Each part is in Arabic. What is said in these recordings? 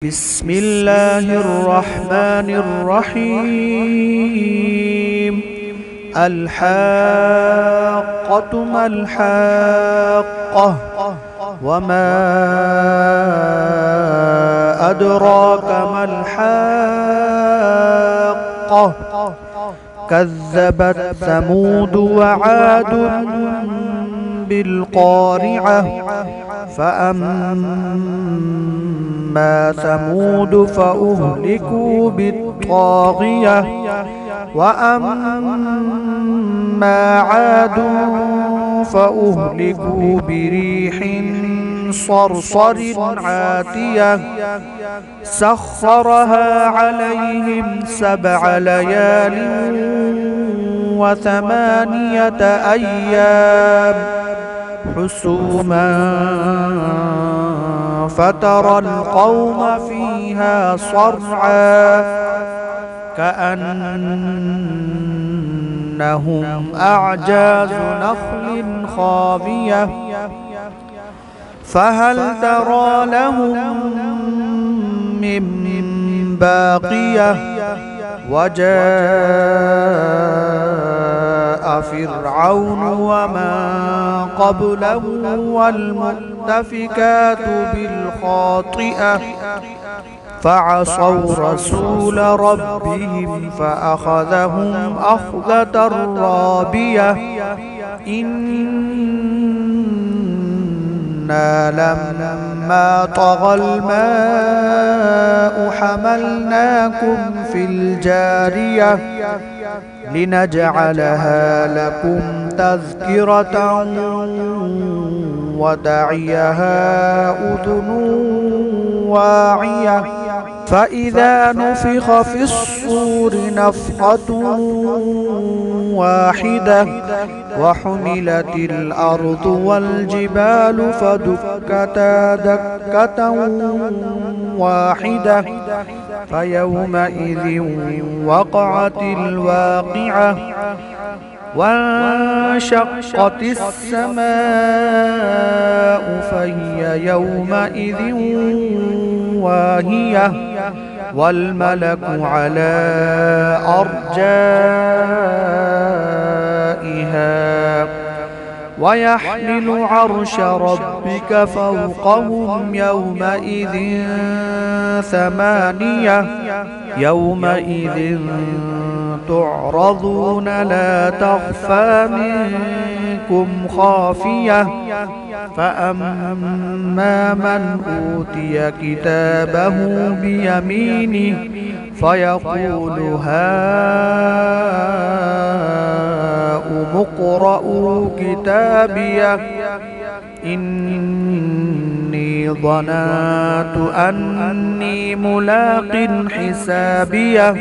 بسم الله الرحمن الرحيم. الحاقة ما الحاقة وما أدراك ما الحاقة كذبت ثمود وعاد بالقارعة فأما ثمود فأهلكوا بالطاغية وأما عاد فأهلكوا بريح صرصر عاتية سخرها عليهم 7 ليال و8 أيام حسوما فترى القوم فيها صرعا كأنهم أعجاز نخل خاوية فهل ترى لهم من باقية وجاء فرعون ومن قبله والمؤتفكات بالخاطئة فعصوا رسول ربهم فأخذهم أخذة رابية إنا لما طغى الماء حملناكم في الجارية لنجعلها لكم تذكرة وتعيها أذن واعية فإذا نفخ في الصور نفخة واحدة وحملت الأرض والجبال فدكتا دكة واحدة فيومئذ وقعت الواقعة وانشقت السماء فهي يومئذ واهية والملك على أرجائها ويحمل عرش ربك فوقهم يومئذ 8 يومئذ تعرضون لا تخفى منكم خافية فأما من أوتي كتابه بيمينه فيقول هاؤم اقرءوا كتابيه إني ظننت أني ملاق حسابيه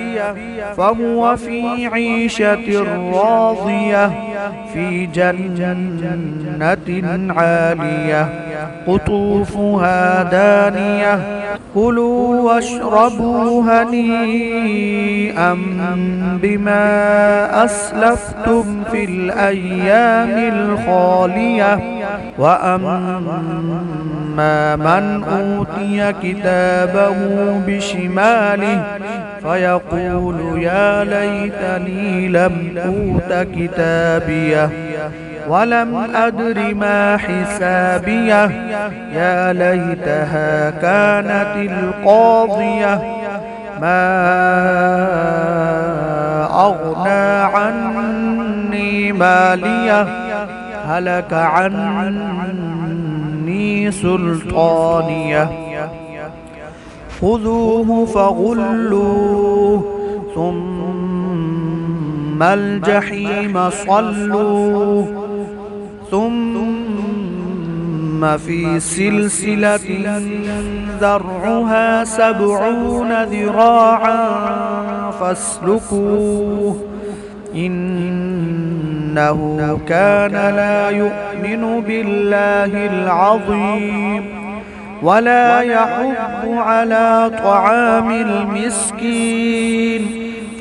فهو في عيشة راضية في جنة عالية قطوفها دانية كلوا واشربوا هنيئا بما أسلفتم في الأيام الخالية وأما من أوتي كتابه بشماله فيقول يا ليتني لم أوت كتابيه ولم أدر ما حسابيه يا ليتها كانت القاضية ما أغنى عني ماليه هلك عني سلطانيه خذوه فغلوه ثم الجحيم صلوه ثم في سلسلة ذرعها 70 ذراعا فاسلكوه إنه كان لا يؤمن بالله العظيم ولا يحض على طعام المسكين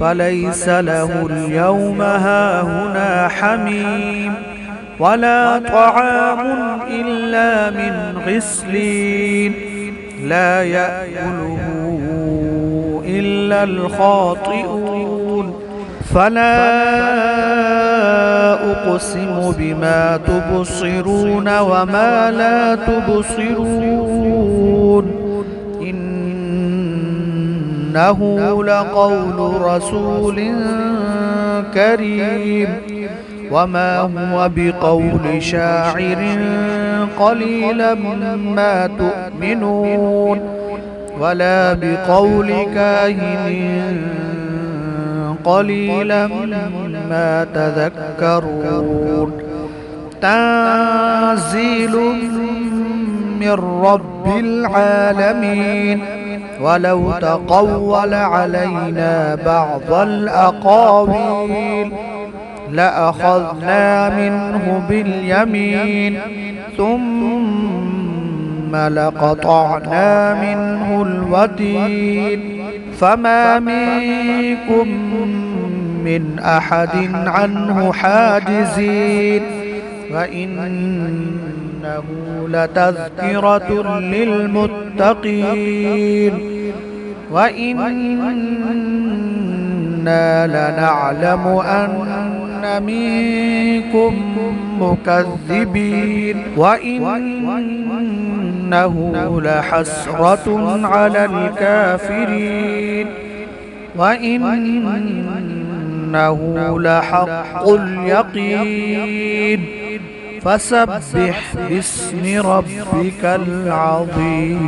فليس له اليوم هاهنا حميم ولا طعام إلا من غسلين لا يأكله إلا الخاطئون فلا أقسم بما تبصرون وما لا تبصرون إنه لقول رسول كريم وما هو بقول شاعر قليلا ما تؤمنون ولا بقول كاهن قليلا ما تذكرون تنزيل من رب العالمين ولو تقول علينا بعض الأقاويل لأخذنا منه باليمين ثم لقطعنا منه الوتين فما منكم من أحد عنه حاجزين وإنه لتذكرة للمتقين وإنا لنعلم أن منكم مكذبين وإنه لحسرة على الكافرين وإنه لحق اليقين فسبح باسم ربك العظيم.